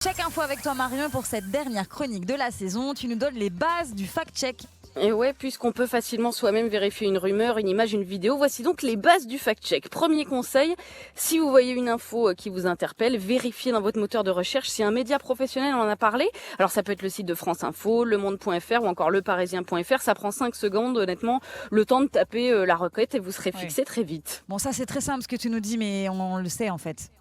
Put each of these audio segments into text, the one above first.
Check info avec toi Marion pour cette dernière chronique de la saison. Tu nous donnes les bases du fact-check. Et ouais, puisqu'on peut facilement soi-même vérifier une rumeur, une image, une vidéo, voici donc les bases du fact-check. Premier conseil, si vous voyez une info qui vous interpelle, vérifiez dans votre moteur de recherche si un média professionnel en a parlé. Alors ça peut être le site de France Info, lemonde.fr ou encore leparisien.fr. Ça prend 5 secondes, honnêtement, le temps de taper la requête et vous serez fixé très vite. Bon, ça c'est très simple ce que tu nous dis, mais on le sait en fait.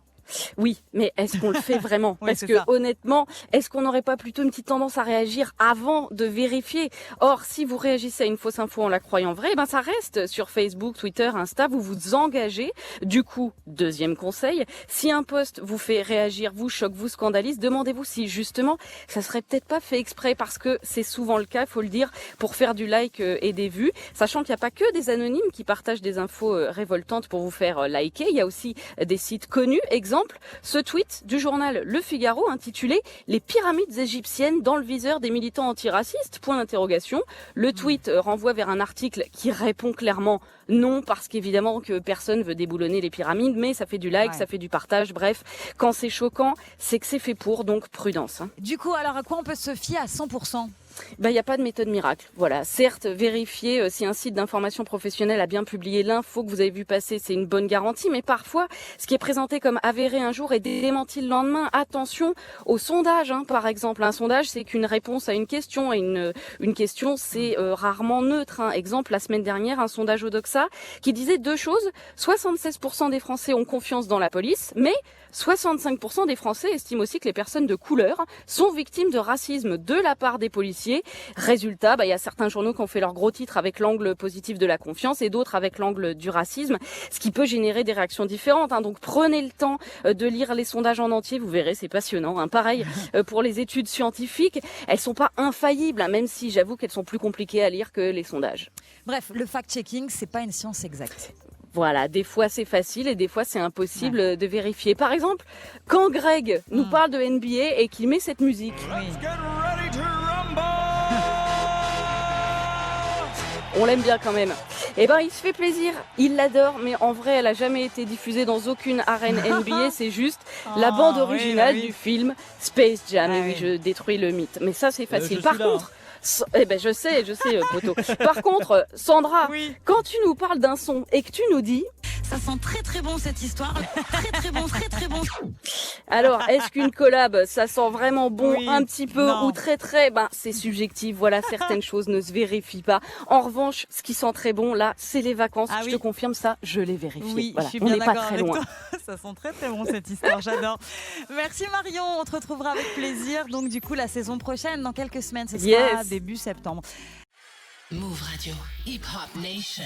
Oui, mais est-ce qu'on le fait vraiment? Oui, Parce c'est que ça. honnêtement, est-ce qu'on n'aurait pas plutôt une petite tendance à réagir avant de vérifier? Or, si vous réagissez à une fausse info en la croyant vraie, ben ça reste sur Facebook, Twitter, Insta, vous vous engagez. Du coup, deuxième conseil, si un post vous fait réagir, vous choque, vous scandalise, demandez-vous si justement ça serait peut-être pas fait exprès, parce que c'est souvent le cas, faut le dire, pour faire du like et des vues, sachant qu'il n'y a pas que des anonymes qui partagent des infos révoltantes pour vous faire liker, il y a aussi des sites connus. Exemple, ce tweet du journal Le Figaro intitulé « Les pyramides égyptiennes dans le viseur des militants antiracistes ?» Point d'interrogation. Le tweet renvoie vers un article qui répond clairement non, parce qu'évidemment que personne veut déboulonner les pyramides, mais ça fait du like, ça fait du partage, bref. Quand c'est choquant, c'est que c'est fait pour, donc prudence. Du coup, alors à quoi on peut se fier à 100%? Il n'y a pas de méthode miracle. Voilà. Certes, vérifier si un site d'information professionnelle a bien publié l'info que vous avez vu passer, c'est une bonne garantie, mais parfois, ce qui est présenté comme avéré un jour est démenti le lendemain. Attention au sondage, par exemple. Un sondage, c'est qu'une réponse à une question, et une question, c'est rarement neutre. Exemple, la semaine dernière, un sondage Odoxa qui disait deux choses. 76% des Français ont confiance dans la police, mais 65% des Français estiment aussi que les personnes de couleur sont victimes de racisme de la part des policiers. Résultat, il y a certains journaux qui ont fait leur gros titre avec l'angle positif de la confiance et d'autres avec l'angle du racisme, ce qui peut générer des réactions différentes. Donc prenez le temps de lire les sondages en entier, vous verrez, c'est passionnant. Pareil pour les études scientifiques, elles sont pas infaillibles, même si j'avoue qu'elles sont plus compliquées à lire que les sondages. Bref, le fact-checking, c'est pas une science exacte. Voilà, des fois c'est facile et des fois c'est impossible de vérifier. Par exemple, quand Greg nous parle de NBA et qu'il met cette musique. On l'aime bien quand même. Il se fait plaisir, il l'adore, mais en vrai, elle a jamais été diffusée dans aucune arène NBA. C'est juste la bande originale du film Space Jam. Et oui, je détruis le mythe. Mais ça, c'est facile. Par contre, je sais, Poto. Par contre, Sandra, quand tu nous parles d'un son et que tu nous dis... Ça sent très très bon cette histoire, très bon, très bon. Alors, est-ce qu'une collab, ça sent vraiment bon un petit peu ou très, c'est subjectif. Voilà, certaines choses ne se vérifient pas. En revanche, ce qui sent très bon, là, c'est les vacances. Je te confirme ça, je l'ai vérifié. Oui, voilà, je suis on bien n'est pas d'accord très avec loin. toi. Ça sent très bon cette histoire, j'adore. Merci Marion, on te retrouvera avec plaisir. Donc du coup, la saison prochaine, dans quelques semaines, ce sera début septembre. Move Radio, Hip Hop Nation.